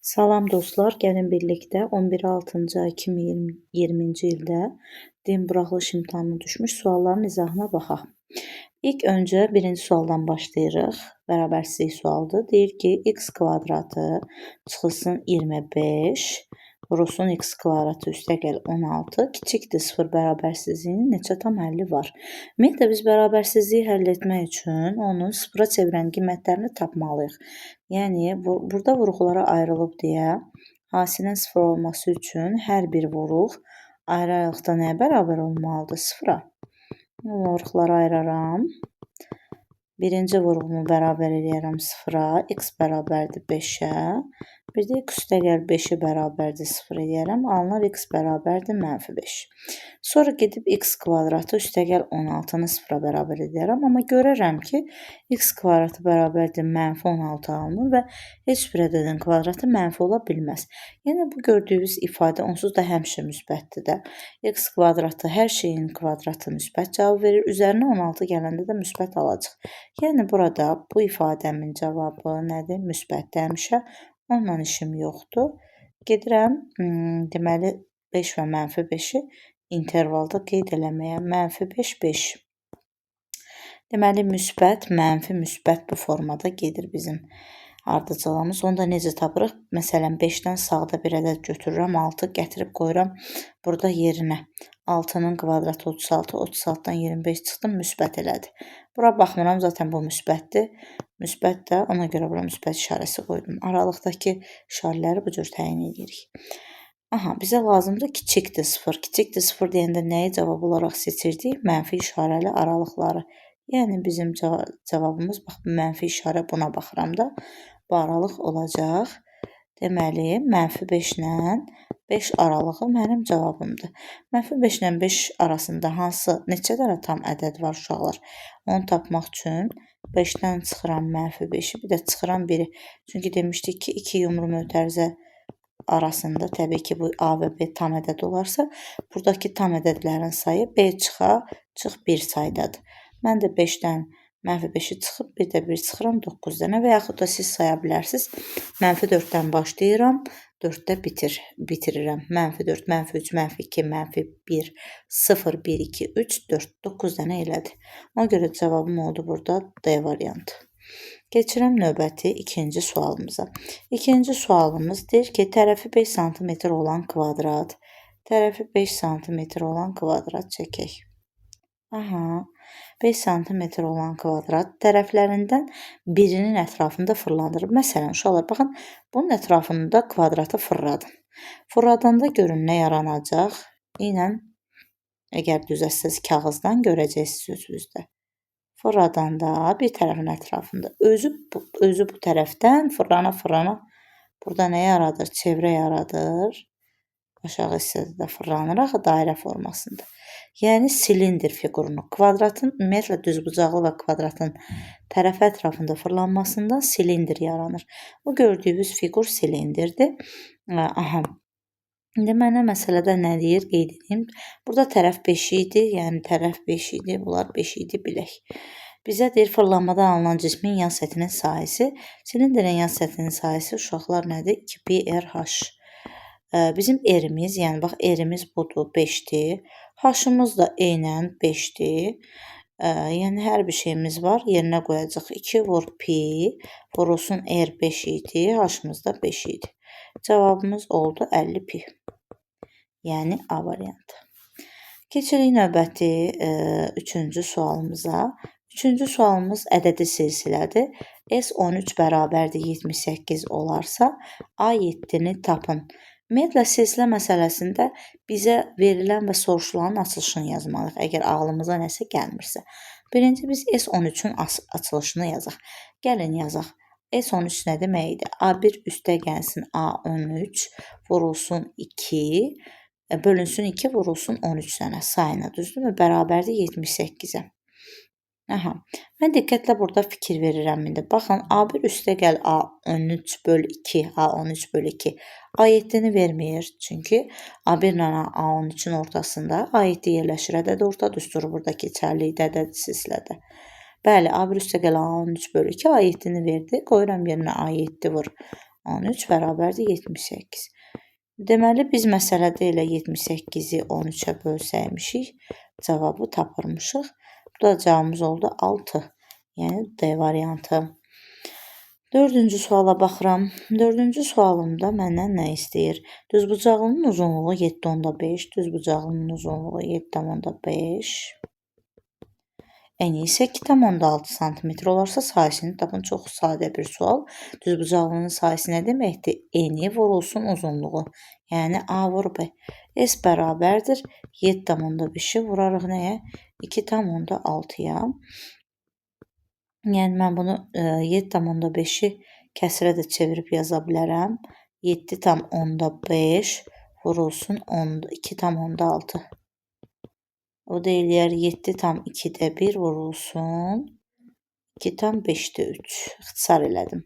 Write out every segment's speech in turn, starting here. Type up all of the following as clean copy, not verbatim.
Salam dostlar, gəlin birlikdə 11-6-cı ay 2020-ci ildə din buraxılış imtahanına düşmüş sualların izahına baxaq. İlk öncə birinci sualdan başlayırıq. Bərabərsizlik sualıdır. Deyir ki, x kvadratı çıxılsın 25 vurulsun x kvadratı üstəgəl 16 kiçikdir 0 bərabərsizliyinin neçə tam həlli var? Ümumiyyətlə biz bərabərsizliyi həll etmək üçün onun sıfıra çevirən qiymətlərini tapmalıyıq. Yəni burada vuruqlara ayrılıb deyə hasilin 0 olması üçün hər bir vuruq ayrı-ayrılıqda nəyə bərabər olmalıdır? 0-a. Vuruqları ayıraram. Birinci vuruğumu bərabər edərəm 0-a. X bərabərdir 5-ə. Bir də x üstəgəl 5-i bərabərdir 0 edərəm. Alınır x bərabərdir -5. Sonra gedib x kvadratı üstəgəl 16-nı 0-a bərabər edərəm. Amma görərəm ki, x kvadratı bərabərdir -16 alınır və heç bir ədədin kvadratı mənfi ola bilməz. Yəni bu gördüyünüz ifadə onsuz da həmişə müsbətdir də. X kvadratı hər şeyin kvadratı müsbət cavab verir. Üzərinə 16 gələndə də müsbət alacaq. Yəni burada bu ifadəmin cavabı nədir? Müsbətdir həmişə. Onunla işim yoxdur. Gedirəm, deməli 5 və -5-i intervalda qeyd eləməyə. -5, 5. Deməli müsbət, mənfi, müsbət bu formada gedir bizim ardıcılığımız. Onu da necə tapırıq? Məsələn 5-dən sağda bir ədəd götürürəm, 6 gətirib qoyuram burada yerinə. 6-nın kvadratı 36, 36-dan 25 çıxdım, müsbət elədi. Bura baxmıram, zaten bu müsbətdir. Müsbət də, ona görə bura müsbət işarəsi qoydum. Aralıqdakı işarələri bu cür təyin edirik. Aha, bizə lazımdır kiçikdir 0. Kiçikdir 0 deyəndə nəyi cavab olaraq seçirdik? Mənfi işarəli aralıqları. Yəni bizim cavabımız, bax, mənfi işarə buna baxıram da, bu aralıq olacaq. Deməli, -5 ilə 5 aralığı mənim cavabımdır. -5 ilə 5 arasında hansı, neçə dənə tam ədəd var uşaqlar? Onu tapmaq üçün 5-dən çıxıram -5-i, bir də çıxıram 1-i. Çünki demişdik ki, 2 yumru mötərizə arasında təbii ki, bu A və B tam ədəd olarsa, buradakı tam ədədlərin sayı B çıx 1 saydadır. Mən də 5-dən -5-i çıxıb, bir də 1 çıxıram 9 dənə və yaxud da siz saya bilərsiniz. -4-dən başlayıram, 4-də bitirirəm. -4, -3, -2, -1, 0, 1, 2, 3, 4, 9 dənə elədi. Ona görə cavabım oldu burada D variantı. Keçirəm növbəti ikinci sualımıza. İkinci sualımız deyir ki, tərəfi 5 sm olan kvadrat. Tərəfi 5 sm olan kvadrat çəkək. Aha, 5 sm olan kvadrat tərəflərindən birinin ətrafında fırlanır. Məsələn, uşaqlar, baxın, bunun ətrafında kvadratı fırladın. Fırladanda görün nə yaranacaq? İynən, əgər düzətsəz kağızdan görəcəksiniz özünüzdə. Fırladanda bir tərəfin ətrafında özü bu tərəfdən fırlana burada nə yaradır? Çevrə yaradır. Aşağı hissədə də fırlanır axı dairə formasında. Yəni silindir fiqurunu. Kvadratın ümumiyyətlə düzbucaqlı və kvadratın tərəf ətrafında fırlanmasından silindir yaranır. Bu gördüyünüz fiqur silindirdir. Aha. İndi mənə məsələdə nə deyir? Qeyd edeyim. Burada tərəf 5 idi, yəni tərəf 5 idi, bunlar 5 idi bilək. Bizə deyir fırlanmadan alınan cismin yan səthinin sahəsi. Silindirin yan səthinin sahəsi uşaqlar nədir? 2πrh. Bizim R-imiz, yəni bax R-imiz budur 5-dir. H-ımız da eynən 5-dir. Yəni hər bir şeyimiz var. Yerinə qoyacaq 2 vur pi vurulsun R 5 idi. H-ımız da 5 idi. Cavabımız oldu 50 pi. Yəni A variantı. Keçirik növbəti üçüncü sualımıza. Üçüncü sualımız ədədi silsilədir. S13 bərabərdir 78 olarsa A7-ni tapın. Ümumiyyətlə silsilə məsələsində bizə verilən və soruşulanın açılışını yazmalıyıq, əgər ağlımıza nəsə gəlmirsə. Birinci biz S13-ün açılışını yazaq. Gəlin yazaq. S13 nə deməkdir? A1 üstə gəlsin A13 vurulsun 2, bölünsün 2 vurulsun 13 dənə sayına, düzdürmü? Bərabərdir 78-ə. Aha. Mən diqqətlə burada fikir verirəm indi. Baxın, A1 üstə gəl A13 böl 2, A13 böl 2. A7-ni vermir. Çünki A1 ilə A13-ün ortasında A7 yerləşir. Ədəd orta düsturu burada keçərlidir ədəd silsilədə. Bəli, A1 üstə gəl A13 böl 2, A7-ni verdi. Qoyuram yerinə A7 vur 13 bərabərdir 78. Deməli, biz məsələdə elə 78-i 13-ə bölsəymişik, cavabı tapırmışıq. Bu da cavabımız oldu 6. Yəni D variantı. Dördüncü suala baxıram. Dördüncü sualımda məndən nə istəyir? Düzbucaqlının uzunluğu 7,5, düzbucaqlının uzunluğu 7,5. Eni isə 2,6 sm olarsa sahəsini tapın. Çox sadə bir sual. Düzbucaqlının sahəsi nə deməkdir? Eni vurulsun uzunluğu. Yəni A vur B. S bərabərdir 7,5-i vurarıq nəyə? 2,6-ya. Yəni mən bunu 7,5-i kəsrə də çevirib yaza bilərəm. 7,5 vurulsun 2,6. O da eləyər 7,2-də 1 vurulsun 2,5-də 3. İxtisar elədim.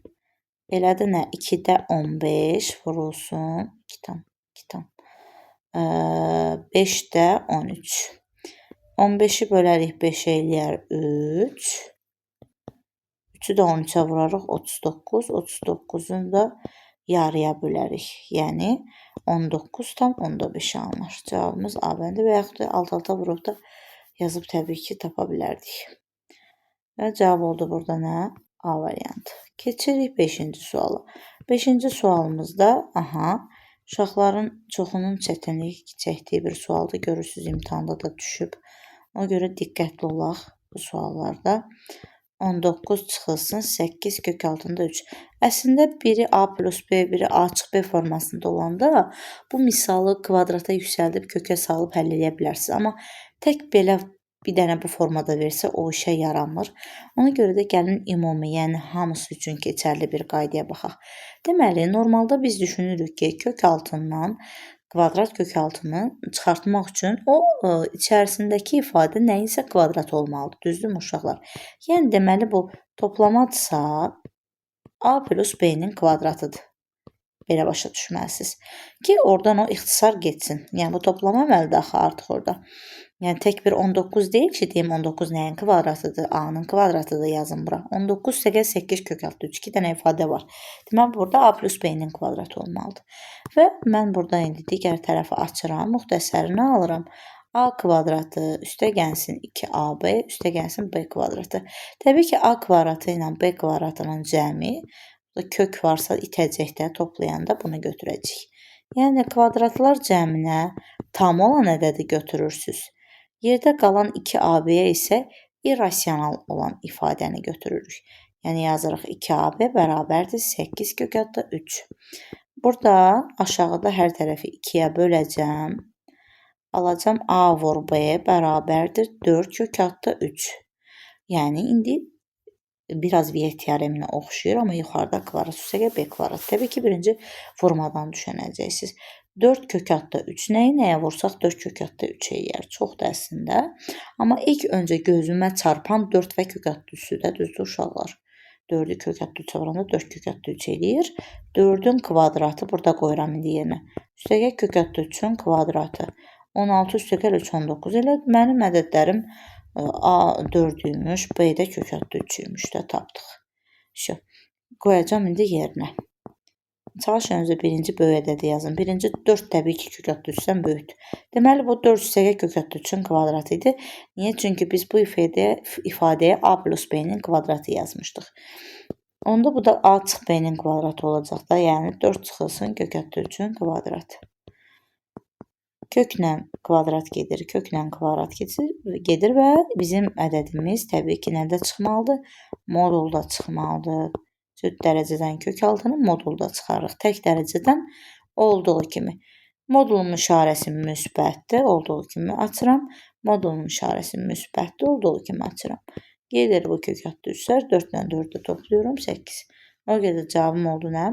Elədi nə? 2-də 15 vurulsun 5-də 13. 15-i bölərik 5-ə eləyər 3. 3-ü də 13-ə vurarıq 39. 39-unu da yarıya bölərik. Yəni 19,5 alınır. Cavabımız A bəndi və yaxud da alt-alta vurub da yazıb təbii ki tapa bilərdik. Və cavab oldu burada nə? A variantı. Keçirik 5-ci suala. 5-ci sualımızda uşaqların çoxunun çətinlik çəkdiyi bir sualdır. Görürsünüz imtahanda da düşüb. Ona görə diqqətli olaq bu suallarda. 19 çıxılsın 8 kök altında 3. Əslində biri A plus B, biri A açıq B formasında olanda bu misalı kvadrata yüksəldib kökə salıb həll edə bilərsiniz. Amma tək belə bir dənə bu formada versə o işə yaramır. Ona görə də gəlin ümumi, yəni hamısı üçün keçərli bir qaydaya baxaq. Deməli, normalda biz düşünürük ki, kök altından kvadrat kök altını çıxartmaq üçün o içərisindəki ifadə nəyinsə kvadrat olmalıdır. Düzdürmü uşaqlar? Yəni deməli bu toplamadırsa A plus B-nin kvadratıdır. Belə başa düşməlisiniz. Ki oradan o ixtisar getsin. Yəni bu toplama əməlidir axı artıq orada. Yəni tək bir 19 deyil ki, deyim 19 nəyin kvadratıdır? A-nın kvadratıdır yazın bura. 19 + 8 kök altı 3. 2 dənə ifadə var. Deməli burada A plus B-nin kvadratı olmalıdır. Və mən burada indi digər tərəfi açıram. Müxtəsərini alıram. A kvadratı üstə gəlsin 2AB, üstə gəlsin B kvadratı. Təbii ki, A kvadratı ilə B kvadratının cəmi kök varsa itəcək də, toplayanda bunu götürəcək. Yəni kvadratlar cəminə tam olan ədədi götürürsünüz. Yerdə qalan 2AB-yə isə irrasional olan ifadəni götürürük. Yəni yazırıq 2AB bərabərdir 8 kök altında 3. Burada aşağıda hər tərəfi 2-yə böləcəm. Alacam A vur B bərabərdir 4 kök altında 3. Yəni indi biraz Viye teoreminə oxşuyur, amma yuxarıda kvadrat üstəgəl B kvadrat. Təbii ki, birinci formadan düşünəcəksiniz. 4 kök altında 3 nəyə vursaq 4 kök altında 3 eləyər. Çoxdur əslində. Amma ilk öncə gözümə çarpan 4 və kök altında 3-dür, düzdür uşaqlar. 4-ü kök altında 3-ə vuranda 4 kök altında 3 eləyir. 4-ün kvadratı burada qoyuram indi yerinə. Üstəgəl kök altında 3-ün kvadratı. 16 üstəgəl 3 19 elə mənim ədədlərim A 4-üymüş, B də kök altında 3-üymüş də tapdıq. Qoyacam indi yerinə. Çalışın özü birinci böyük ədədi yazın. Birinci 4 təbii ki, kök altında 3-dən böyükdür. Deməli, bu 4 üstəgəl kök altında 3-ün kvadratı idi. Niyə? Çünki biz bu ifadəyə A plus B-nin kvadratı yazmışdıq. Onda bu da A çıx B-nin kvadratı olacaq da. Yəni 4 çıxılsın kök altında 3-ün kvadratı. Köklə kvadrat gedir, köklə kvadrat gedir və bizim ədədimiz təbii ki, nədə çıxmalıdır? Modulda çıxmalıdır. Cüt dərəcədən kök altını modulda çıxarırıq. Tək dərəcədən olduğu kimi. Modulun işarəsi müsbətdir, olduğu kimi açıram. Modulun işarəsi müsbətdir, olduğu kimi açıram. Gedir bu kök altında 3-lər, 4 ilə 4-ü topluyorum, 8. O qədər cavabım oldu nə?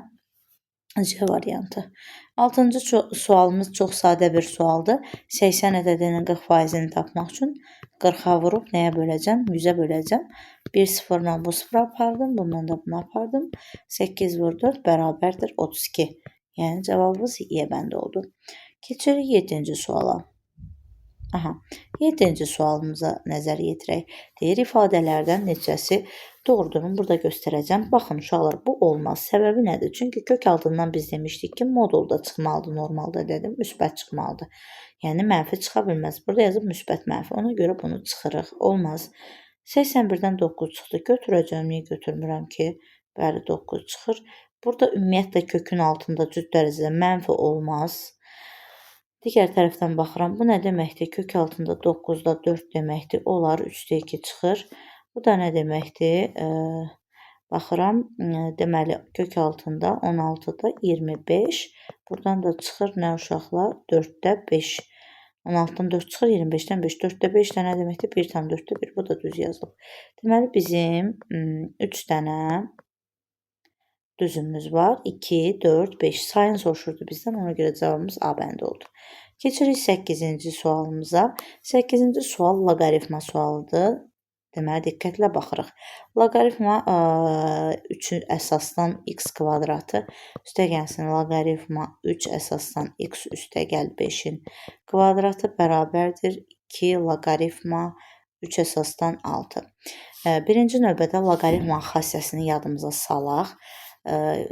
C variantı. 6-cı sualımız çox sadə bir sualdır. 80 ədədinin 40%-ni tapmaq üçün 40-a vurub nəyə böləcəm? 100-ə böləcəm. 1 sıfırla bu sıfıra apardım. Bundan da bunu apardım. 8 vur 4 bərabərdir 32. Yəni cavabımız Y bəndi oldu. Keçirik 7-ci suala. 7-ci sualımıza nəzər yetirək. Deyir, ifadələrdən neçəsi Doğrudur, burada göstərəcəm. Baxın uşaqlar, bu olmaz. Səbəbi nədir? Çünki kök altından biz demişdik ki, modulda çıxmalıdır, normalda dedim, müsbət çıxmalıdır. Yəni mənfi çıxa bilməz. Burada yazıb müsbət mənfi. Ona görə bunu çıxırıq. Olmaz. 81-dən 9 çıxdı. Götürəcəm, niyə götürmürəm ki? Bəli, 9 çıxır. Burada ümumiyyətlə kökün altında cüt dərəcədə mənfi olmaz. Digər tərəfdən baxıram. Bu nə deməkdir? Kök altında 9-da 4 deməkdir. Olar 3-də 2 çıxır. Bu da nə deməkdir? Baxıram, deməli, kök altında 16-da 25. Buradan da çıxır nə uşaqlar? 4-də 5. 16-dan 4 çıxır, 25-dən 5. 4-də 5 də nə deməkdir? 1,4-də 1. Bu da düz yazılıb. Deməli, bizim 3 dənə düzümüz var. 2, 4, 5. Sayını soruşurdu bizdən. Ona görə cavabımız A bəndi oldu. Keçirik 8-ci sualımıza. 8-ci sual loqaritma sualıdır. Deməli, diqqətlə baxırıq. Loqaritma 3 əsasdan x kvadratı üstəgəlsin loqaritma 3 əsasdan x üstəgəl 5-in kvadratı bərabərdir 2 loqaritma 3 əsasdan 6. Birinci növbədə loqaritma xassəsini yadımıza salaq.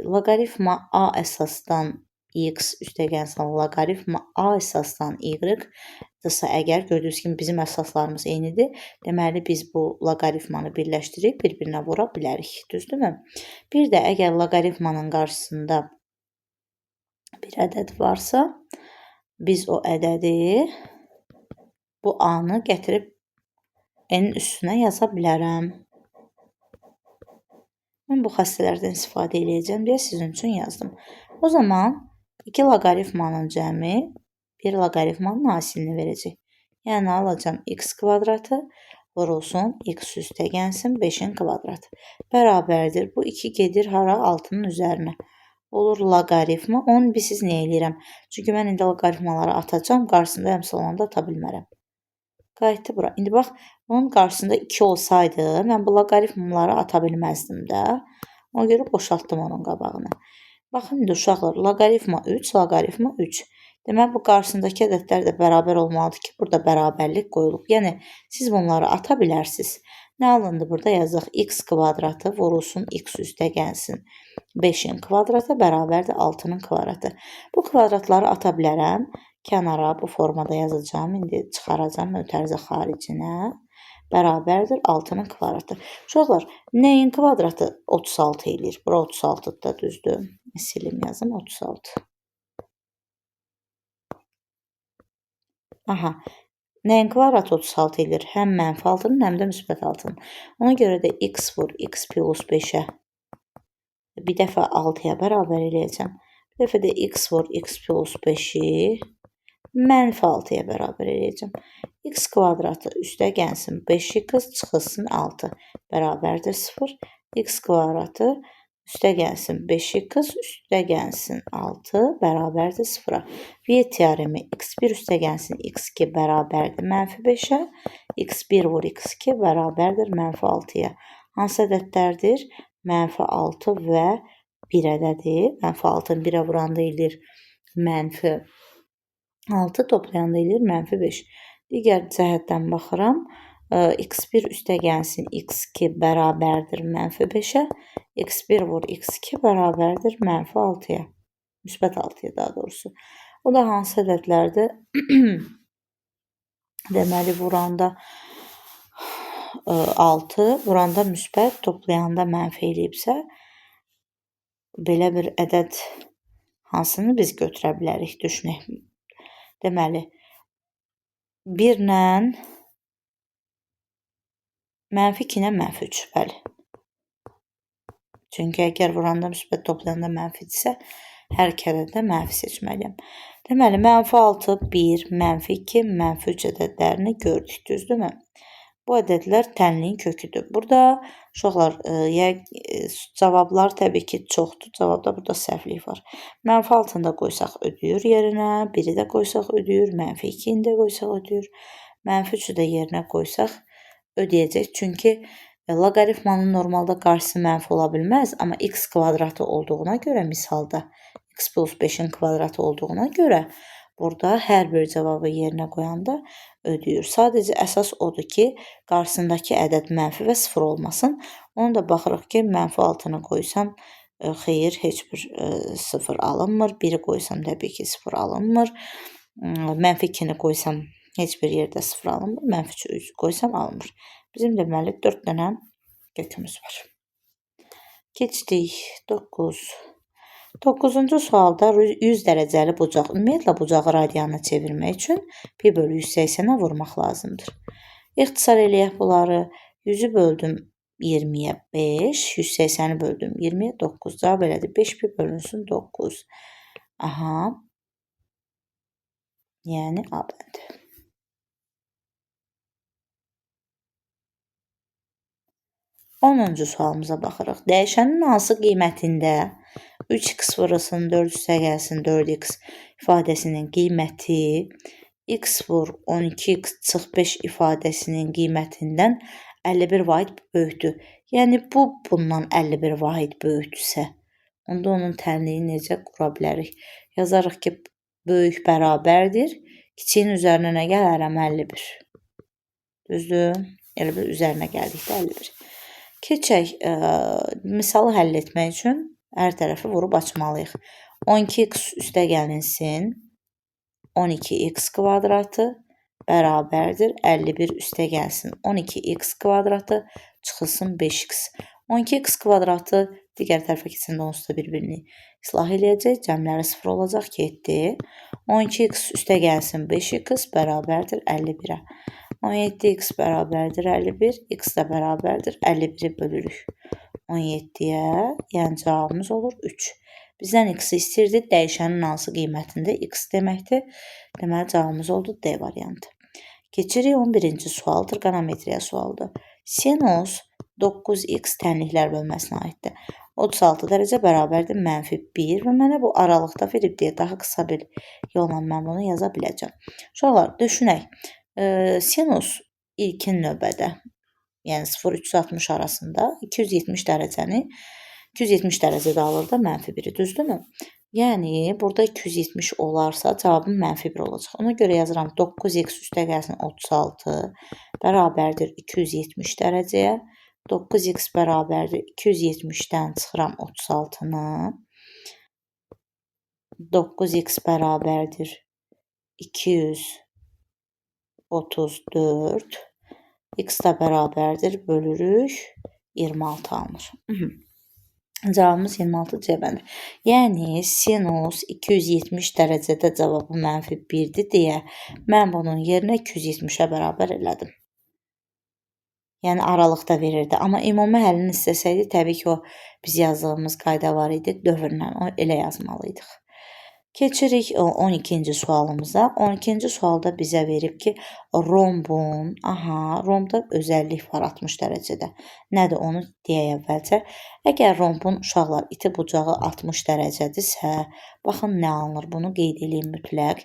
Loqaritma a əsasdan x üstəgəlsin loqaritma a əsasdan y-dırsa əgər gördüyünüz kimi bizim əsaslarımız eynidir. Deməli, biz bu loqaritmanı birləşdirib bir-birinə vura bilərik. Düzdürmü? Bir də əgər loqaritmanın qarşısında bir ədəd varsa, biz o ədədi, bu a-nı gətirib n-in üstünə yaza bilərəm. Mən bu xassələrdən istifadə edəcəm deyə sizin üçün yazdım. O zaman 2 loqaritmanın cəmi 1 loqaritmanın hasilini verəcək. Yəni, alacam x kvadratı vurulsun x üstəgəlsin 5-in kvadratı. Bərabərdir. Bu 2 gedir hara? 6-nın üzərinə. Olur loqaritma. Onu siz nə eləyirəm? Çünki mən indi loqaritmaları atacam. Qarşısında əmsil olanda ata bilmərəm. Qayıtdı bura. İndi bax, onun qarşısında 2 olsaydı, mən bu loqaritmaları ata bilməzdim də. Ona görə boşaltdım onun qabağını. Baxın, indi uşaqlar, loqaritma 3, loqaritma 3. Deməli, bu qarşısındakı ədədlər də bərabər olmalıdır ki, burada bərabərlik qoyulub. Yəni, siz bunları ata bilərsiniz. Nə alındı? Burada yazaq x kvadratı vurulsun x üstəgəlsin 5-in kvadratı bərabərdir 6-nın kvadratı. Bu kvadratları ata bilərəm. Kənara bu formada yazacağım. İndi çıxaracağım mötərizə xaricinə. Bərabərdir 6-nın kvadratı. Uşaqlar, nəyin kvadratı 36 eləyir? Bura 36 da düzdür. Silim yazım 36. Aha, nəyin kvadratı 36 eləyir? Həm mənfi 6-nın, həm də müsbət 6-nın. Ona görə də x vur, x plus 5-ə bir dəfə 6-ya bərabər eləyəcəm. Bir dəfə də x vur, x plus 5-i mənfi 6-ya bərabər eləyəcəm. X kvadratı üstəgəlsin 5x çıxılsın 6 bərabərdir 0. X kvadratı üstəgəlsin 5x üstəgəlsin 6 bərabərdir 0-a. Viet teoremi x1 üstəgəlsin x2 bərabərdir mənfi 5-ə. x1 vur x2 bərabərdir mənfi 6-ya. Hansı ədədlərdir? Mənfi 6 və 1 ədədi. Mənfi 6-nı 1-ə vuranda eləyir mənfi 6 toplayanda eləyir mənfi 5. Digər cəhətdən baxıram. x1 üstəgəlsin x2 bərabərdir mənfi 5-ə. x1 vur x2 bərabərdir mənfi 6-ya. Müsbət 6-ya daha doğrusu. O da hansı ədədlərdir? Deməli, vuranda 6, vuranda müsbət, toplayanda mənfi eləyibsə, belə bir ədəd hansını biz götürə bilərik, düşünək. Deməli, 1 ilə mənfi 2 ilə mənfi 3, bəli. Çünki əgər vuranda müsbət, toplayanda mənfidirsə, hər iki ədəddə mənfi seçməliyəm. Deməli, mənfi 6, 1, mənfi 2, mənfi 3 ədədlərini gördük, düzdürmü? Bu ədədlər tənliyin köküdür. Burada uşaqlar, cavablar təbii ki, çoxdur. Cavabda burada səhvlik var. Mənfi 6-nı da qoysaq ödəyir yerinə, 1-i də qoysaq ödəyir, mənfi 2-ni də qoysaq ödəyir, mənfi 3-ü də yerinə qoysaq ödəyəcək. Çünki loqaritmanın normalda qarşısı mənfi ola bilməz, amma x kvadratı olduğuna görə misalda, x plus 5-in kvadratı olduğuna görə burada hər bir cavabı yerinə qoyanda ödəyir. Sadəcə əsas odur ki, qarşısındakı ədəd mənfi və 0 olmasın. Onu da baxırıq ki, -6-nı qoysam, xeyir, heç bir 0 alınmır. 1-i qoysam təbii ki 0 alınmır. -2-ni qoysam heç bir yerdə 0 alınmır. -3 qoysam alınmır. Bizim deməli 4 dənə kökümüz var. Keçdik 9. 9-cu sualda 100 dərəcəli bucaq. Ümumiyyətlə bucağı radiana çevirmək üçün 1/180-ə vurmaq lazımdır. İxtisar eləyək bunları. 100-ü böldüm 20-yə 5, 180-i böldüm 20-yə 9. Cavab elədi 5 bölünsün 9. Aha. Yəni A bəndi. 10-cu sualımıza baxırıq. Dəyişənin hansı qiymətində 3x vurulsun 4 üstə gəlsin 4x ifadəsinin qiyməti x vur 12x çıx 5 ifadəsinin qiymətindən 51 vahid böyükdür. Yəni bu bundan 51 vahid böyükdürsə, onda onun tənliyi necə qura bilərik? Yazarıq ki, böyük bərabərdir. Kiçiyin üzərinə nə gələrəm? 51. Düzdür? Elə bir üzərinə gəldikdə 51. Keçək, misalı həll etmək üçün hər tərəfi vurub açmalıyıq. 12x üstə gəlinsin 12x kvadratı bərabərdir 51 üstə gəlsin 12x kvadratı çıxılsın 5x. 12x kvadratı digər tərəfə keçəndə onsuz da bir-birini islah eləyəcək. Cəmləri 0 olacaq, 7. 12x üstə gəlsin 5x bərabərdir 51-ə. 17x bərabərdir 51, x də bərabərdir 51-i bölürük 17-yə, yəni cavabımız olur 3. Bizdən x-i istəyirdi, dəyişənin hansı qiymətində x deməkdir. Deməli, cavabımız oldu D variantı. Keçirik 11-ci sual, trigonometriya sualıdır. Sinus 9x tənliklər bölməsinə aiddir. 36 dərəcə bərabərdir -1 və mənə bu aralıqda verib deyə daha qısa bir yolla mən bunu yaza biləcəm. Uşaqlar, düşünək. Sinus ilkin növbədə, yəni 0-360 arasında 270 dərəcədə alır da -1-i, düzdürmü? Yəni, burada 270 olarsa cavabım -1 olacaq. Ona görə yazıram 9x üstə gəlsin 36 bərabərdir 270 dərəcəyə. 9x bərabərdir 270-dən çıxıram 36-nı. 9x bərabərdir 234. X da bərabərdir bölürük 26 alınır. Cavabımız 26 C bəndi. Yəni, sinus 270 dərəcədə cavabı -1-dir deyə mən bunun yerinə 270-ə bərabər elədim. Yəni, aralıqda verirdi. Amma ümumi həlini istəsəydik, təbii ki, o biz yazdığımız qayda var idi, dövrlə o elə yazmalıydıq. Keçirik 12-ci sualımıza. 12-ci sualda bizə verib ki, rombda özəllik var 60 dərəcədə. Nədir onu deyək əvvəlcə. Əgər rombun uşaqlar iti bucağı 60 dərəcədirsə, baxın nə alınır, bunu qeyd edeyim mütləq.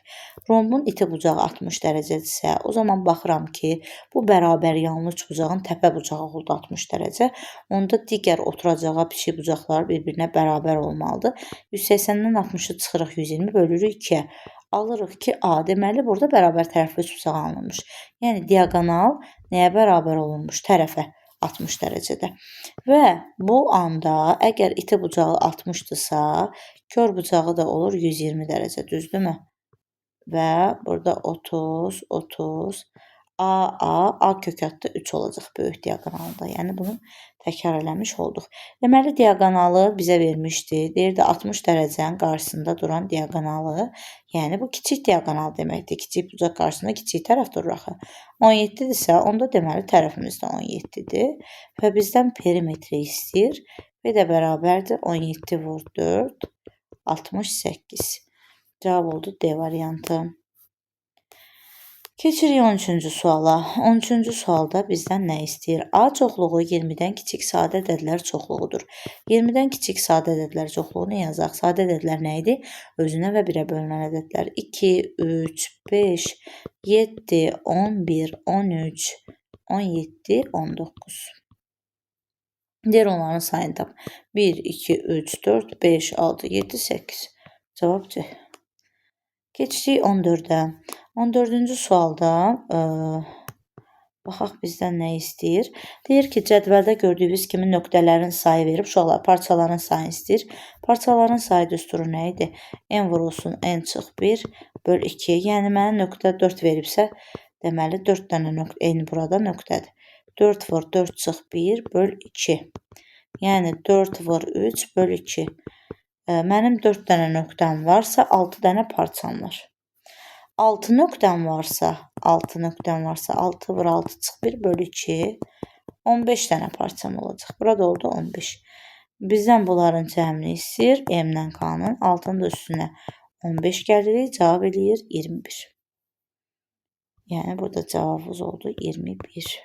Rombun iti bucağı 60 dərəcədirsə, o zaman baxıram ki, bu bərabər yanlı üç bucağın təpə bucağı oldu 60 dərəcə. Onda digər oturacağı pişik bucaqları bir-birinə bərabər olmalıdır. 180-dən 60-ı çıxırıq 120 bölürük 2-yə. Alırıq ki, A. Deməli, burada bərabər tərəfli üç bucaq alınmış. Yəni, diaqonal nəyə bərabər olunmuş? Tərəfə 60 dərəcədə. Və bu anda əgər iti bucağı 60-dırsa, kör bucağı da olur 120 dərəcə, düzdürmü? Və burada 30, 30, A kökətdə 3 olacaq böyük diaqonalda. Yəni, bunu təkrar eləmiş olduq. Deməli, diaqonalı bizə vermişdi. Deyirdi, 60 dərəcənin qarşısında duran diaqonalı. Yəni, bu kiçik diaqonal deməkdir. Kiçik bucaq qarşısında kiçik tərəf durur axı. 17-dirsə, onda deməli, tərəfimiz də 17-dir. Və bizdən perimetri istəyir. Və də bərabərdir 17 vur 4, 68. Cavab oldu D variantı. Keçirik 13-cü suala. 13-cü sualda bizdən nə istəyir? A çoxluğu 20-dən kiçik sadə ədədlər çoxluğudur. 20-dən kiçik sadə ədədlər çoxluğunu yazaq. Sadə ədədlər nə idi? Özünə və 1-ə bölünən ədədlər. 2, 3, 5, 7, 11, 13, 17, 19. Deyir onların sayını tap. 1, 2, 3, 4, 5, 6, 7, 8. Cavab C. Keçdik 14-ə. 14-cü sualda baxaq bizdən nə istəyir. Deyir ki, cədvəldə gördüyünüz kimi nöqtələrin sayı verib, uşaqlar parçaların sayını istəyir. Parçaların sayı düsturu nə idi? N vurulsun N çıx 1 böl 2. Yəni mənə nöqtə 4 veribsə, deməli 4 dənə nöqtə N burada nöqtədir. 4 vur 4 çıx 1 böl 2. Yəni 4 vur 3 böl 2. Mənim 4 dənə nöqtəm varsa, 6 dənə parçam var. 6 nöqtəm varsa, 6 vur 6 çıx 1 bölü 2, 15 dənə parçam olacaq. Burada oldu 15. Bizdən bunların cəmini istəyir. M-lə K-nın 6-nın da üstünə 15 gəlirik. Cavab eləyir 21. Yəni burada cavabımız oldu 21.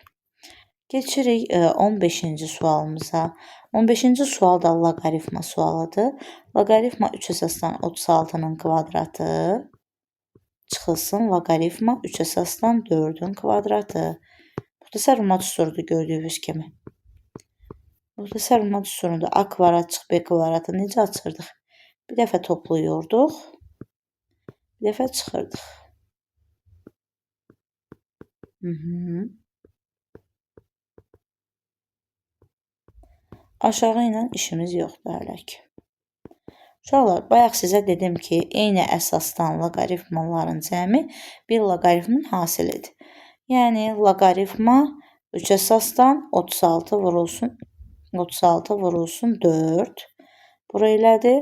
Keçirik 15-ci sualımıza. 15-ci sual da loqaritma sualıdır. Loqaritma 3 əsasdan 36-nın kvadratı çıxılsın loqaritma 3 əsasdan 4-ün kvadratı. Burada sərvurma düsturudur gördüyünüz kimi. Burada sərvurma düsturunda A kvadrat çıx B kvadratı necə açırdıq? Bir dəfə toplayırdıq, bir dəfə çıxırdıq. Aşağı ilə işimiz yoxdur hələ ki. Uşaqlar, bayaq sizə dedim ki, eyni əsasdan loqaritmaların cəmi bir loqaritmin hasilidir. Yəni, loqaritma 3 əsasdan 36 vurulsun 4. Bura elədir.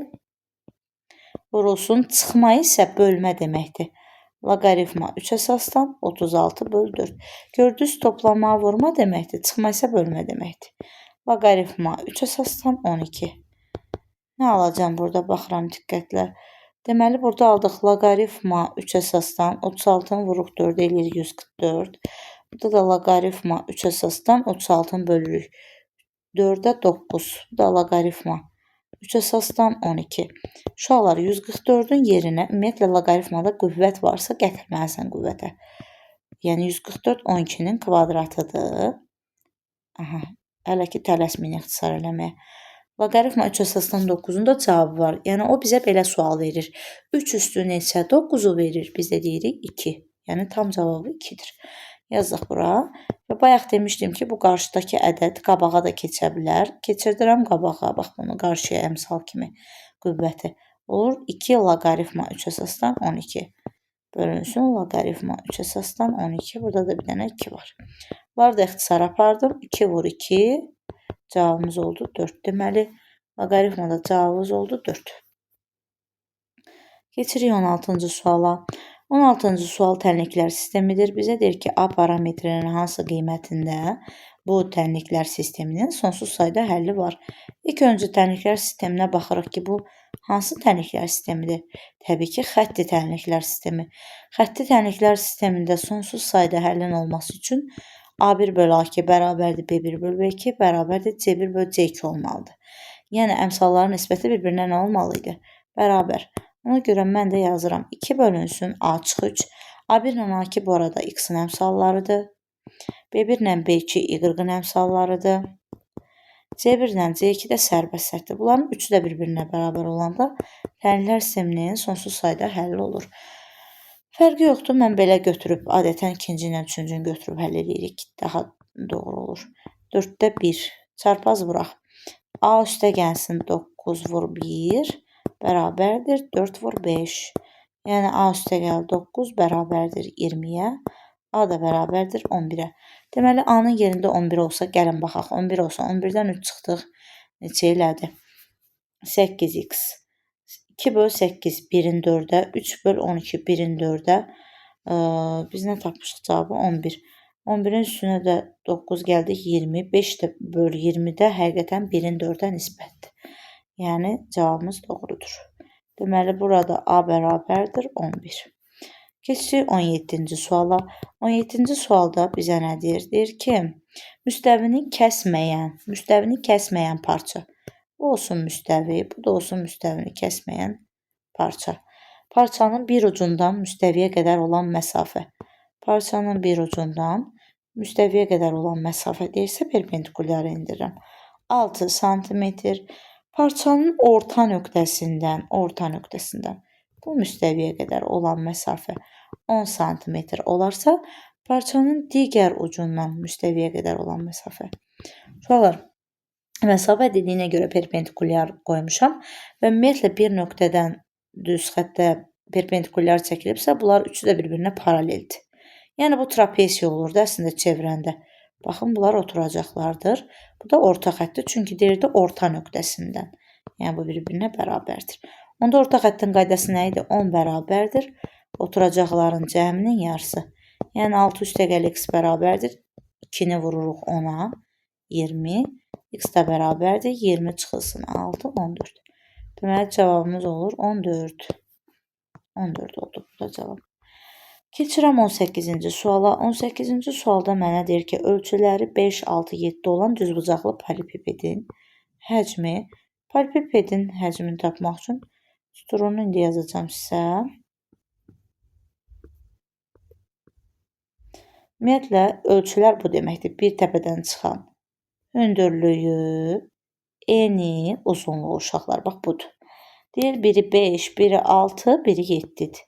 Vurulsun çıxma isə bölmə deməkdir. Loqaritma 3 əsasdan 36 böl 4. Gördünüz, toplama vurma deməkdir. Çıxma isə bölmə deməkdir. Loqaritma 3 əsasdan 12. Nə alacam burada? Baxıram diqqətlə. Deməli, burada aldıq loqaritma 3 əsasdan 36-nı vuruq 4 eləyir 144. Burada da loqaritma 3 əsasdan 36-nı bölürük. 4-ə 9. Bu da loqaritma 3 əsasdan 12. Uşaqlar, 144-ün yerinə ümumiyyətlə loqaritmada qüvvət varsa gətirməlisən qüvvətə. Yəni 144 12-nin kvadratıdır. Hələ ki tələsməyin ixtisar eləməyə. Loqaritma 3 əsasdan 9-un da cavabı var. Yəni o bizə belə sual verir. 3 üstü neçə 9-u verir. Biz də deyirik 2. Yəni tam cavabı 2-dir. Yazdıq bura. Və bayaq demişdim ki, bu qarşıdakı ədəd qabağa da keçə bilər. Keçirdirəm qabağa. Bax bunu qarşıya əmsal kimi qüvvəti. Olur 2 loqaritma 3 əsasdan 12. Bölünsün loqaritma 3 əsasdan 12. Burada da bir dənə 2 var. Bunları da ixtisar apardım. 2 vur 2. Cavabımız oldu 4. Deməli, loqaritmada cavabımız oldu 4. Keçirik 16-cı suala. 16-cı sual tənliklər sistemidir. Bizə deyir ki, A parametrinin hansı qiymətində bu tənliklər sisteminin sonsuz sayda həlli var. İlk öncə tənliklər sisteminə baxırıq ki, bu hansı tənliklər sistemidir? Təbii ki, xətti tənliklər sistemi. Xətti tənliklər sistemində sonsuz sayda həllin olması üçün A1 bölü A2 bərabərdir B1 bölü B2 bərabərdir C1 bölü C2 olmalıdır. Yəni, əmsalların nisbəti bir-birinə nə olmalı idi? Bərabər. Ona görə mən də yazıram. 2 bölünsün A çıx 3. A1 ilə A2 bu arada X-in əmsallarıdır. B1 ilə B2 Y-in əmsallarıdır. C1 ilə C2 də sərbəst sətdir. Bunların üçü də bir-birinə bərabər olanda tənliklər sisteminin sonsuz sayda həlli olur. Fərqi yoxdur, mən belə götürüb, adətən ikinci ilə üçüncünü götürüb həll edirik ki, daha doğru olur. 4-də 1, çarpaz vuraq. A üstə gəlsin 9 vur 1, bərabərdir 4 vur 5. Yəni, A üstə gəl 9 bərabərdir 20-yə, A da bərabərdir 11-ə. Deməli, A-nın yerində 11 olsa, gəlin baxaq, 11 olsa, 11-dən 3 çıxdıq, neçə elədi? 8x. 2 böl 8 1-in 4-ə, 3 böl 12 1-in 4-ə. Biz nə tapmışıq cavabı? 11. 11-in üstünə də 9 gəldik 20. 5 də böl 20-də həqiqətən 1-in 4-ə nisbətdir. Yəni, cavabımız doğrudur. Deməli, burada A bərabərdir 11. Keçirik 17-ci suala. 17-ci sualda bizə nə deyir? Deyir ki, müstəvini kəsməyən parça. Bu olsun müstəvi, bu da olsun müstəvini kəsməyən parça. Parçanın bir ucundan müstəviyə qədər olan məsafə. Parçanın bir ucundan müstəviyə qədər olan məsafə deyirsə, perpendikulyarı indirirəm. 6 sm. Parçanın orta nöqtəsindən bu müstəviyə qədər olan məsafə 10 sm olarsa, parçanın digər ucundan müstəviyə qədər olan məsafə. Uşaqlar, məsafə dediyinə görə perpendikulyar qoymuşam və ümumiyyətlə bir nöqtədən düz xəttə perpendikulyar çəkilibsə, bunlar üçü də bir-birinə paraleldir. Yəni bu trapesiya olur da əslində çevirəndə. Baxın, bunlar oturacaqlardır. Bu da orta xəttdir, çünki deyirdi orta nöqtəsindən. Yəni bu bir-birinə bərabərdir. Onda orta xəttin qaydası nə idi? 10 bərabərdir. Oturacaqların cəminin yarısı. Yəni 6 üstəgəl x bərabərdir. 2-ni vururuq 10-a. 20. X də bərabərdir. 20 çıxılsın 6, 14. Deməli cavabımız olur 14. 14 oldu bu da cavab. Keçirəm 18-ci suala. 18-ci sualda mənə deyir ki, ölçüləri 5, 6, 7 olan düzbucaqlı polipipedin həcmi. Polipipedin həcmini tapmaq üçün süturunu indi yazacağam sizə. Ümumiyyətlə, ölçülər bu deməkdir. Bir təpədən çıxan hündürlüyü, eni, uzunluğu uşaqlar. Bax, budur. Deyir, biri 5, biri 6, biri 7-dir.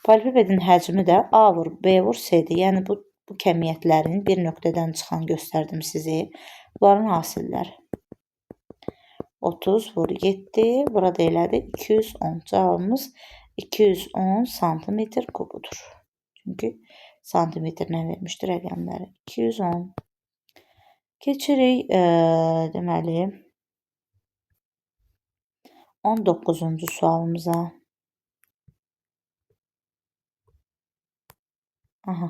Polipipedin həcmi də A vur, B vur, C-dir. Yəni, bu kəmiyyətlərin bir nöqtədən çıxan göstərdim sizi. Bunların hasilləri. 30 vur 7, burada elədi 210. Cavabımız 210 santimetr kubudur. Çünki santimetrlə vermişdir rəqəmləri. 210. Keçirik, deməli, 19-cu sualımıza. Aha.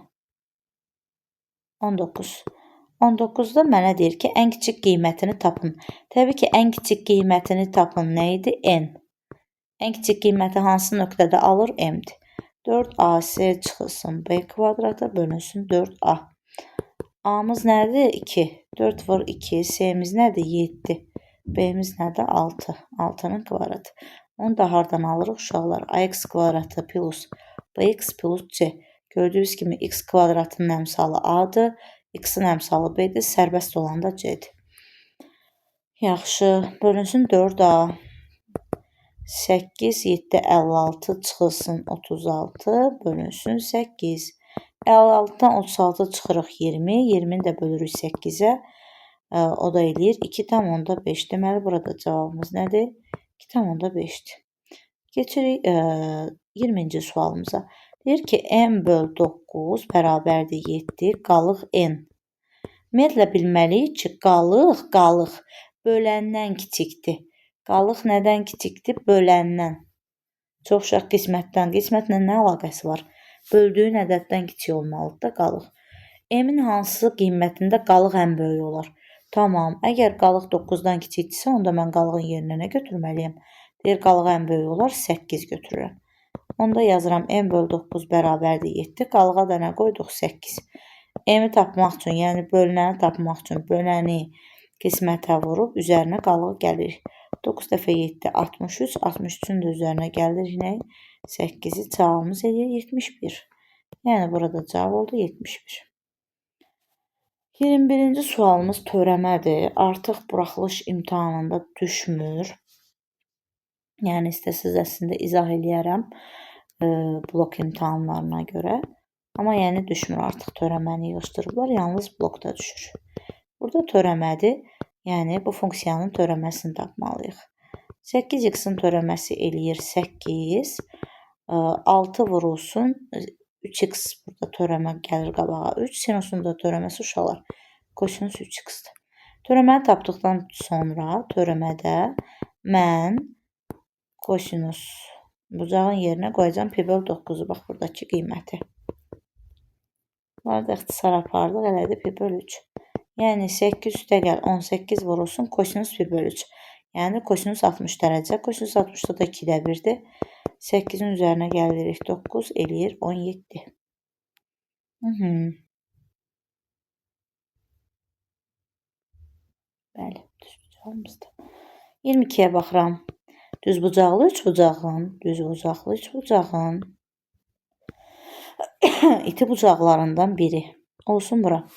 19. 19-da mənə deyir ki, ən kiçik qiymətini tapın. Təbii ki, ən kiçik qiymətini tapın nə idi? N. Ən kiçik qiyməti hansı nöqtədə alır? M-dir. 4AC çıxılsın B kvadrata bölünsün 4A. A-mız nədir? 2. 4 vur 2. C-miz nədir? 7. B-miz nədir? 6. 6-nın kvadratı. Onu da hardan alırıq uşaqlar? AX kvadratı plus BX plus C. Gördüyünüz kimi x kvadratının əmsalı A-dır. X-in əmsalı B-dir. Sərbəst olan da C-dir. Yaxşı. Bölünsün 4A. 8, 7, 56 çıxılsın 36. Bölünsün 8. 56-dan 36 çıxırıq 20. 20-ni də bölürük 8-ə. O da eləyir 2,5. Deməli, burada cavabımız nədir? 2,5-dir. Keçirik 20-ci sualımıza. Deyir ki, m böl 9 bərabərdir 7, qalıq n. Ümumiyyətlə bilməliyik ki, qalıq böləndən kiçikdir. Qalıq nədən kiçikdir? Böləndən. Çox uşaq qismətdən. Qismətlə nə əlaqəsi var? Böldüyün ədəddən kiçik olmalıdır da qalıq. M-in hansı qiymətində qalıq ən böyük olar? Tamam. Əgər qalıq 9-dan kiçikdirsə, onda mən qalığın yerinə nə götürməliyəm? Deyir, qalıq ən böyük olar, 8 götürürəm. Onda yazıram, m böl 9 bərabərdir 7. Qalığa da nə qoyduq? 8. M-i tapmaq üçün, yəni bölünəni tapmaq üçün böləni qismətə vurub, üzərinə qalığı gəlir. 9 dəfə 7, 63. 63-ün də üzərinə gəlir yine 8-i cavabımız edir 71. Yəni burada cavab oldu 71. 21-ci sualımız törəmədir. Artıq buraxılış imtahanında düşmür. Yəni istəsiz əslində izah eləyərəm blok imtahanlarına görə. Amma yəni düşmür artıq törəməni yığışdırıblar. Yalnız blokda düşür. Burada törəmədir. Yəni bu funksiyanın törəməsini tapmalıyıq. 8x-in törəməsi eləyir 8. 6 vurulsun. 3x burada törəmə gəlir qabağa. 3 sinusun da törəməsi uşaqlar. Kosinus 3x-dir. Törəməni tapdıqdan sonra törəmədə mən kosinus bucağın yerinə qoyacağım pi böl 9-u. Bax, buradakı qiyməti. Bunları da ixtisar apardıq. Elədi pi böl 3. Yəni 8 üstəgəl 18 vurulsun kosinus pi böl 3. Yəni kosinus 60 dərəcə. Kosinus 60-da da 2-də 1-dir. 8-in üzərinə gəlirik 9 eləyir 17. Bəli, düzbucağımızdır. 22-yə baxıram. Düzbucaqlı üçbucağın, düzbucaqlı üçbucağın iti bucaqlarından biri olsun bura.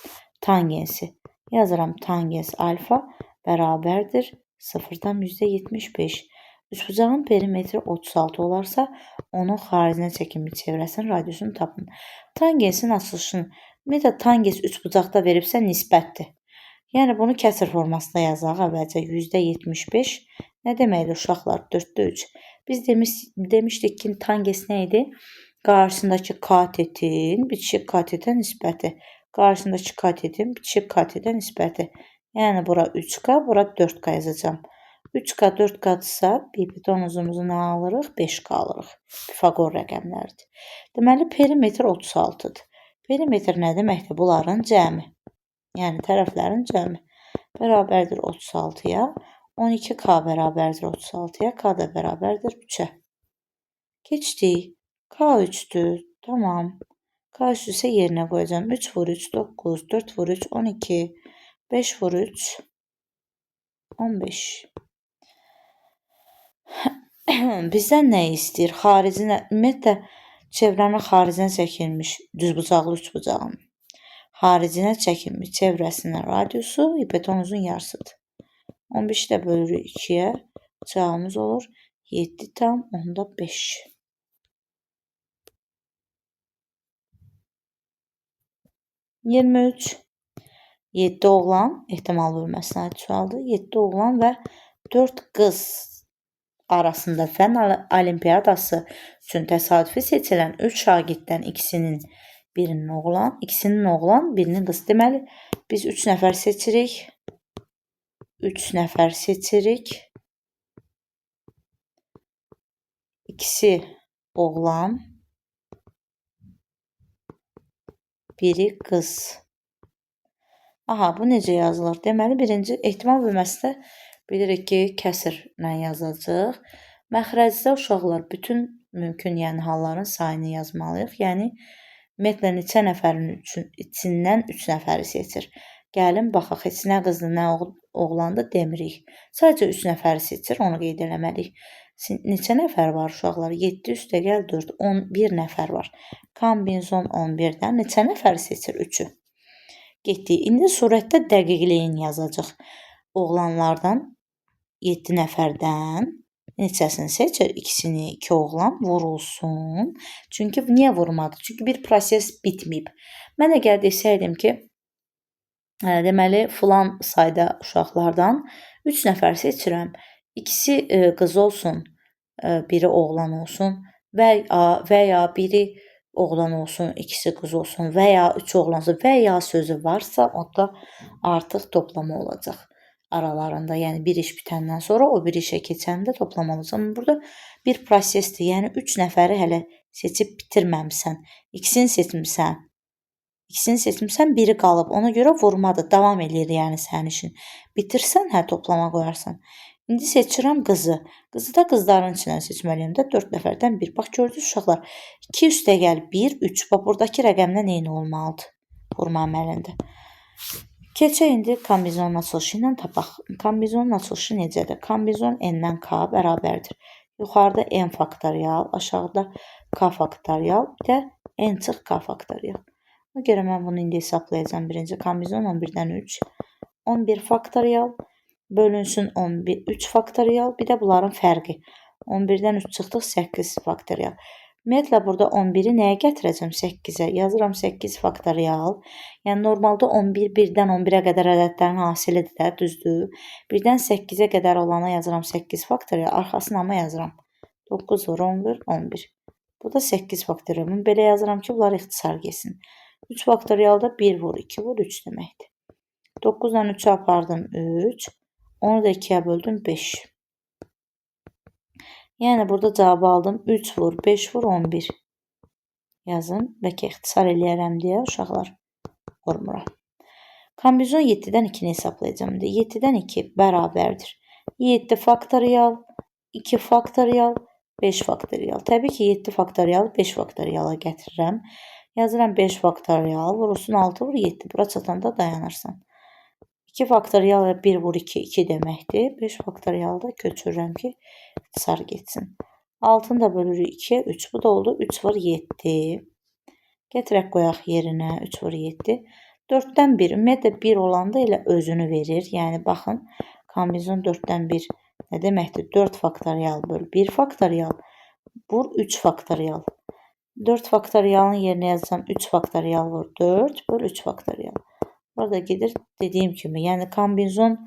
Tangensi. Yazıram tangens alfa bərabərdir 0-dan %75. Üçbucağın perimetri 36 olarsa, onun xaricinə çəkilmiş çevrəsinin radiusunu tapın. Tangensin açılışını, ümumiyyətlə tangens üçbucaqda veribsə nisbətdir. Yəni bunu kəsr formasında yazaq əvvəlcə. %75 nə deməkdir uşaqlar? 4-də 3. Biz demişdik ki, tangens nə idi? Qarşısındakı katetin bitişik katetə nisbəti. Qarşısındakı katetin bitişik katetə nisbəti. Yəni bura 3K, bura 4K yazacağım. 3K 4K-dırsa, pipeton uzunumuzu nə alırıq? 5K alırıq. Pifagor rəqəmləridir. Deməli, perimetr 36-dır. Perimetr nə deməkdir? Bunların cəmi. Yəni tərəflərin cəmi. Bərabərdir 36-ya. 12K bərabərdir 36-ya. K da bərabərdir 3-ə. Keçdik. K 3-dür. Tamam. K isə yerinə qoyacağım. 3 vur 3, 9. 4 vur 3, 12. 5 vur 3, 15. Bizdən nə istəyir? Xaricinə, ümumiyyətlə, çevrənin xaricinə çəkilmiş düzbucaqlı üçbucağın xaricinə çəkilmiş çevrəsinin radiusu hipotenuzun yarısıdır. 15 də bölürük 2-yə. Cavabımız olur 7,5. 23. 7 oğlan, ehtimal bölməsinə aid sualdır. 7 oğlan və 4 qız arasında fənn olimpiyadası üçün təsadüfi seçilən 3 şagirddən ikisinin oğlan, birinin qız. Deməli, biz 3 nəfər seçirik. 3 nəfər seçirik. İkisi oğlan, biri qız. Aha, bu necə yazılır? Deməli, birinci ehtimal bölməsində bilirik ki, kəsrlə yazacaq. Məxrəcdə uşaqlar bütün mümkün halların sayını yazmalıyıq. Yəni, ümumiyyətlə, neçə nəfərin içindən 3 nəfəri seçir. Gəlin, baxaq, heç nə qızdır, nə oğlandır demirik. Sadəcə 3 nəfəri seçir, onu qeyd eləməliyik. Neçə nəfər var uşaqlar? 7 üstə gəl 4, 11 nəfər var. Kombinzon 11-dən neçə nəfəri seçir? 3-ü. Getdik. İndi surətdə dəqiqliyin yazacaq. Oğlanlardan 7 nəfərdən neçəsini seçir? İkisini, 2 oğlan vurulsun. Çünki niyə vurmadı? Çünki bir proses bitməyib. Mən əgər desəydim ki, deməli, filan sayda uşaqlardan 3 nəfər seçirəm. İkisi qız olsun, biri oğlan olsun və ya biri oğlan olsun, ikisi qız olsun və ya 3 oğlan olsun və ya sözü varsa, o da artıq toplama olacaq aralarında. Yəni, bir iş bitəndən sonra o bir işə keçəndə toplama olacaq. Amma burada bir prosesdir. Yəni, 3 nəfəri hələ seçib bitirməmsən. İkisini seçmişsən, biri qalıb. Ona görə vurmadır. Davam eləyir, yəni sənin işin. Bitirsən, toplama qoyarsan. İndi seçirəm qızı. Qızı da qızların içindən seçməliyim də 4 nəfərdən 1. Bax, gördünüz uşaqlar. 2 üstə gəl 1, 3. Bax, buradakı rəqəmdən eyni olmalıdır. Vurma əməlində. Keçək indi kombinzonun açılışı ilə tapaq. Kombinzonun açılışı necədir? Kombinzon n-dən k bərabərdir. Yuxarıda n faktorial, aşağıda k faktorial, bir də n çıx k faktorial. Ona görə mən bunu indi hesablayacağım. Birinci kombinzon 11-dən 3. 11 faktorial bölünsün 3 faktorial, bir də bunların fərqi. 11-dən 3 çıxdıq, 8 faktorial. Ümumiyyətlə, burada 11-i nəyə gətirəcəm? 8-ə. Yazıram 8 faktorial. Yəni, normalda 11, 1-dən 11-ə qədər ədədlərin hasilidir də, düzdür. 1-dən 8-ə qədər olana yazıram 8 faktorial, arxasını amma yazıram. 9 vur 11, 11. Bu da 8 faktorial. Bunu belə yazıram ki, bunlar ixtisar geçsin. 3 faktorialda 1 vur, 2 vur, 3 deməkdir. 9-dan 3-ü apardım 3. Onu da 2-yə böldüm 5. Yəni, burada cavabı aldım. 3 vur, 5 vur, 11. Yazın. Bəlkə ixtisar eləyərəm deyə uşaqlar vurmuram. Kombinzon 7-dən 2-ni hesablayacağım. 7-dən 2 bərabərdir. 7 faktorial, 2 faktorial, 5 faktorial. Təbii ki, 7 faktorial 5 faktoriala gətirirəm. Yazıram 5 faktorial, vurulsun 6 vur 7. Bura çatanda dayanırsan. 2 faktorial və 1 vur 2, 2 deməkdir. 5 faktorial da köçürürəm ki, ixtisar geçsin. 6-nı da bölürük 2-yə, 3. Bu da oldu 3 vur 7. Gətirək qoyaq yerinə 3 vur 7. 4-dən 1, ümumiyyətlə 1 olanda elə özünü verir. Yəni, baxın, kombinzon 4-dən 1 Nə deməkdir? 4 faktorial böl 1 faktorial vur 3 faktorial. 4 faktorialın yerinə yazacağım 3 faktorial vur 4 böl 3 faktorial. Burada gedir dediyim kimi, yəni kombinezon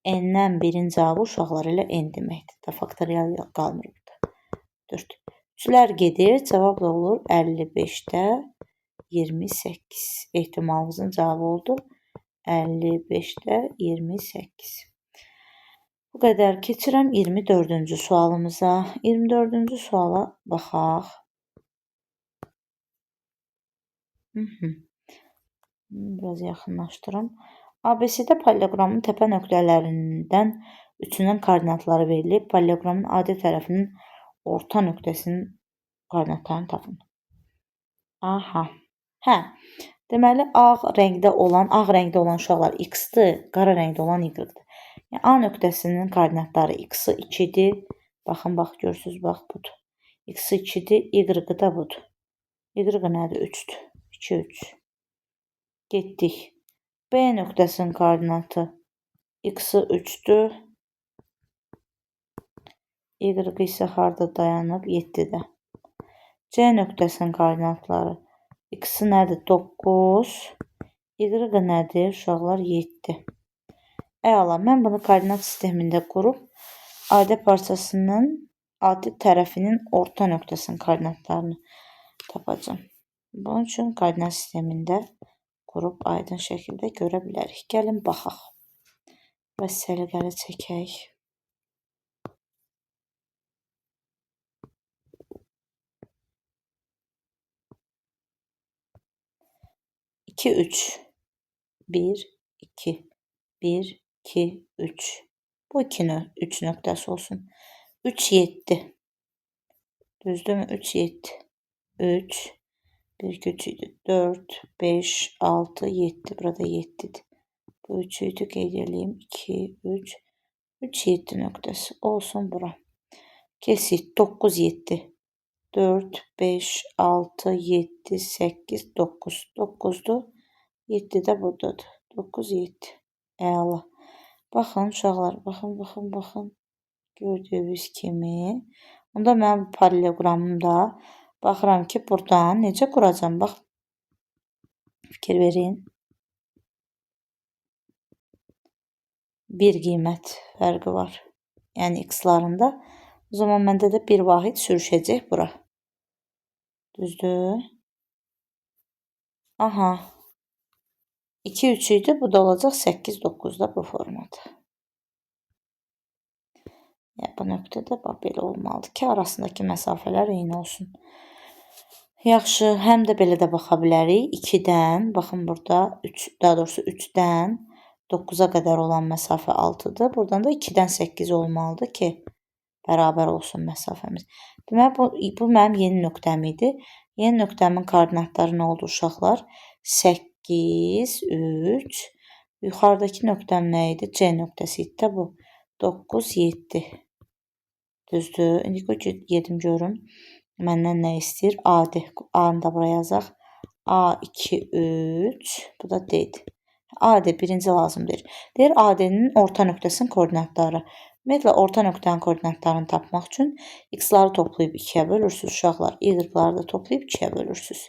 n-dən 1-in cavabı uşaqlar elə n deməkdir. Da faktorial qalmır burada. 4. 3-lər gedir, cavab da olur 55-də 28. Ehtimalımızın cavabı oldu 55-də 28. Bu qədər. Keçirəm 24-cü sualımıza. 24-cü suala baxaq. Biraz yaxınlaşdırım. ABC-də polioqramın təpə nöqtələrindən üçünün koordinatları verilib. Polioqramın AD tərəfinin orta nöqtəsinin koordinatlarını tapın. Aha. Hə. Deməli, ağ rəngdə olan uşaqlar x-dir, qara rəngdə olan y-dir. Yəni, A nöqtəsinin koordinatları x-i 2-dir. Baxın, bax, görürsünüz, bax, budur. X-i 2-dir, y-i da budur. Y-i nədir? 3-dür. 2, 3. Getdik. B nöqtəsinin koordinatı x-i 3-dür. Y isə harada dayanıb? 7-də. C nöqtəsinin koordinatları x-i nədir? 9. Y nədir? Uşaqlar 7. Əla, mən bunu koordinat sistemində qurub AD parçasının AD tərəfinin orta nöqtəsinin koordinatlarını tapacağım. Bunun üçün koordinat sistemində qurub aydın şəkildə görə bilərik. Gəlin, baxaq və səliqəli çəkək. İki, 3. 1, 2. 1, 2, 3. Bu 3 nöqtəsi olsun. 3, 7. Düzdürmü? 3, 7. 3. Bir küçüydü. 4, 5, 6, 7. Burada 7'dir. Bu 3'üydü. Qeyd edeyim. 2, 3. 3, 7 nöqtəsi olsun bura. Kesik. 9, 7. 4, 5, 6, 7, 8, 9. 9'dur. 7 də buradadır. 9, 7. Əla. Baxın uşaqlar. Baxın. Gördüyünüz kimi. Onda mənim paralleloqramımda baxıram ki, buradan necə quracam? Bax, fikir verin. Bir qiymət fərqi var. Yəni, x-larında. O zaman məndə də bir vahid sürüşəcək bura. Düzdür? Aha. 2, 3 idi. Bu da olacaq 8, 9-da bu formada. Yəni, bu nöqtədə belə olmalıdır ki, arasındakı məsafələr eyni olsun. Yaxşı, həm də belə də baxa bilərik. 2-dən, baxın burada, daha doğrusu 3-dən 9-a qədər olan məsafə 6-dır. Buradan da 2-dən 8 olmalıdır ki, bərabər olsun məsafəmiz. Deməli, bu mənim yeni nöqtəm idi. Yeni nöqtəmin koordinatları nə oldu uşaqlar? 8, 3. Yuxarıdakı nöqtəm nə idi? C nöqtəsi idi də bu. 9, 7. Düzdür. İndi gedim görüm. Məndən nə istəyir? AD. A-nı da buraya yazaq. A2, 3. Bu da D-dir. AD birinci lazımdır. Deyir, AD-nin orta nöqtəsinin koordinatları. Ümumiyyətlə, orta nöqtənin koordinatlarını tapmaq üçün x-ları toplayıb 2-yə bölürsünüz uşaqlar. Y-ları da toplayıb 2-yə bölürsünüz.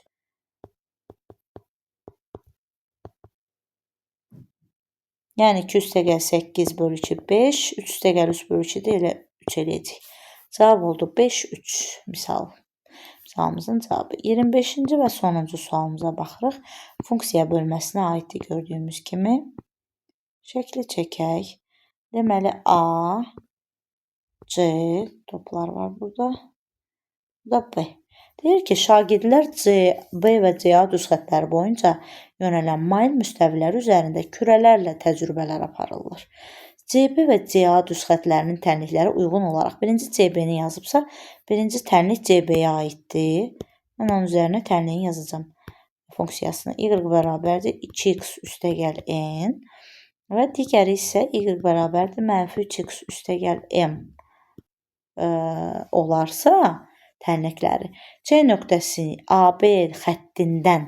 Yəni, 2 üstəgəl 8 bölü 2, 5. 3 üstəgəl 3 bölü 2 də elə 3 eləyəcək. Cavab oldu 5, 3 misal. Misalımızın cavabı. 25-ci və sonuncu sualımıza baxırıq. Funksiya bölməsinə aiddir gördüyümüz kimi. Şəkli çəkək. Deməli, A, C, toplar var burada. Bu da B. Deyir ki, şagirdlər C, B və C düz xəttləri boyunca yönələn mayl müstəviləri üzərində kürələrlə təcrübələr aparırlar. CB və CA düz xəttlərinin tənlikləri uyğun olaraq birinci CB-ni yazıbsa, birinci tənlik CB-yə aiddir. Mən onun üzərinə tənliyin yazacağım funksiyasını. Y bərabərdir 2x üstəgəl n və digəri isə y bərabərdir mənfi 3x üstəgəl m olarsa, tənlikləri C nöqtəsi AB xəttindən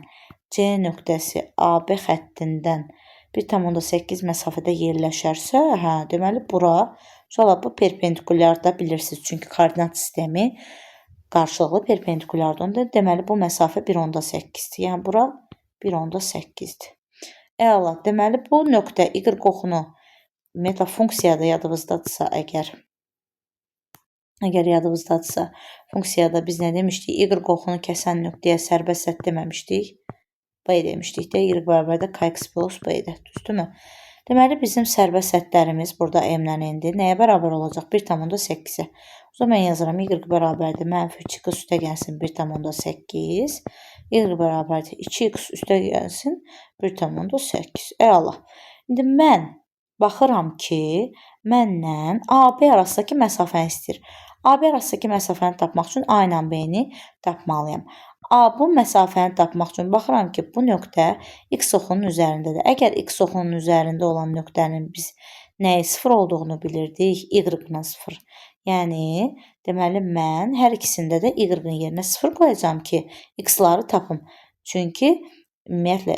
C nöqtəsi AB xəttindən 1,8 məsafədə yerləşərsə, deməli bura Uşaqlar, bu perpendikulyarda bilirsiniz. Çünki koordinat sistemi qarşılıqlı perpendikulyardır. Onda deməli bu məsafə 1.8-dir. Yəni bura 1.8-dir. Əla. Deməli bu nöqtə y qoxunu ümumiyyətlə funksiyada yadınızdadırsa əgər yadınızdadırsa, funksiyada biz nə demişdik? Y qoxunu kəsən nöqtəyə sərbəst sədd deməmişdik. B demişdik də, y bərabər də kx plus b-dir. Düzdürmü? Deməli, bizim sərbəst səddlərimiz burada m-lə n-dir. Nəyə bərabər olacaq? 1,8-ə. O zaman mən yazıram, y bərabərdir -3x üstə gəlsin 1,8. Y bərabərdir 2x üstə gəlsin 1,8. Əla. İndi mən baxıram ki, mənlə AB arasındakı məsafəni istəyir. AB arasındakı məsafəni tapmaq üçün A ilə B-ni tapmalıyam. Bu məsafəni tapmaq üçün baxıram ki, bu nöqtə x oxunun üzərindədir. Əgər x oxunun üzərində olan nöqtənin biz nəyi 0 olduğunu bilirdik, y-ın 0. Yəni, deməli mən hər ikisində də y-ın yerinə 0 qoyacağam ki, x-ları tapım. Çünki ümumiyyətlə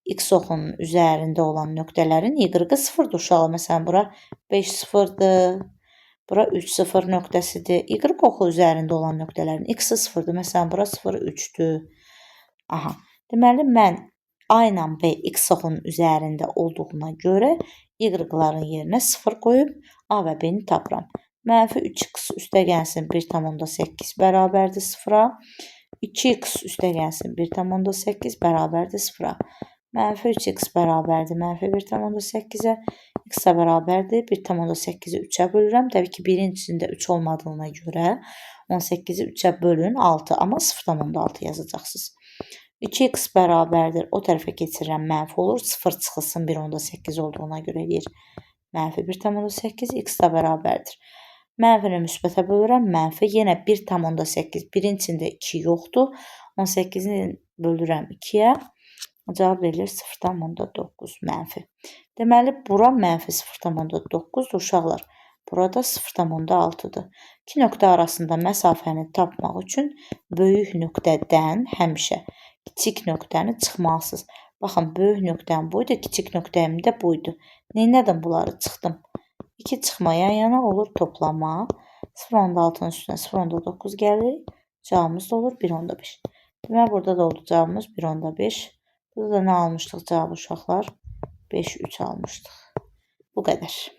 x oxunun üzərində olan nöqtələrin y-ı 0-dır uşaqlar. Məsələn, bura 5 0-dır. Bura 3 0 nöqtəsidir. Y oxu üzərində olan nöqtələrin x-i 0-dır. Məsələn, bura 0 3-dür. Aha. Deməli, mən A ilə B x oxunun üzərində olduğuna görə y-ların yerinə 0 qoyub A və B-ni tapıram. -3x üstə gəlsin 1,8 bərabərdir 0-a. 2x üstə gəlsin 1,8 bərabərdir 0-a. -3x bərabərdir -1,8-ə. X-ə bərabərdir 1,8-i 3-ə bölürəm. Təbii ki, birincisində 3 olmadığına görə 18-i 3-ə bölün 6, amma 0,6 yazacaqsınız. 2x bərabərdir. O tərəfə keçirirəm, mənfi olur. 0 çıxılsın 1,8 olduğuna görə yer -1,8. X də bərabərdir. Mənfini müsbətə bölürəm, mənfi. Yenə 1,8. Birincisində 2 yoxdur. 18-i bölürəm 2-yə. Cavab verilir 0,9 mənfi. Deməli, bura mənfi 0,9-dur uşaqlar. Burada 0,6-dır. İki nöqtə arasında məsafəni tapmaq üçün böyük nöqtədən həmişə kiçik nöqtəni çıxmalısınız. Baxın, böyük nöqtəm buydu, kiçik nöqtəm də buydu. Neynədim bunları? Çıxdım. 2 çıxma yan-yana olur toplama. 0,6-nın üstünə 0,9 gəlir. Cavabımız da olur 1,5. Deməli, burada da oldu cavabımız 1,5. Burada da nə almışdıq cavabı uşaqlar? 5-3 almışdıq. Bu qədər.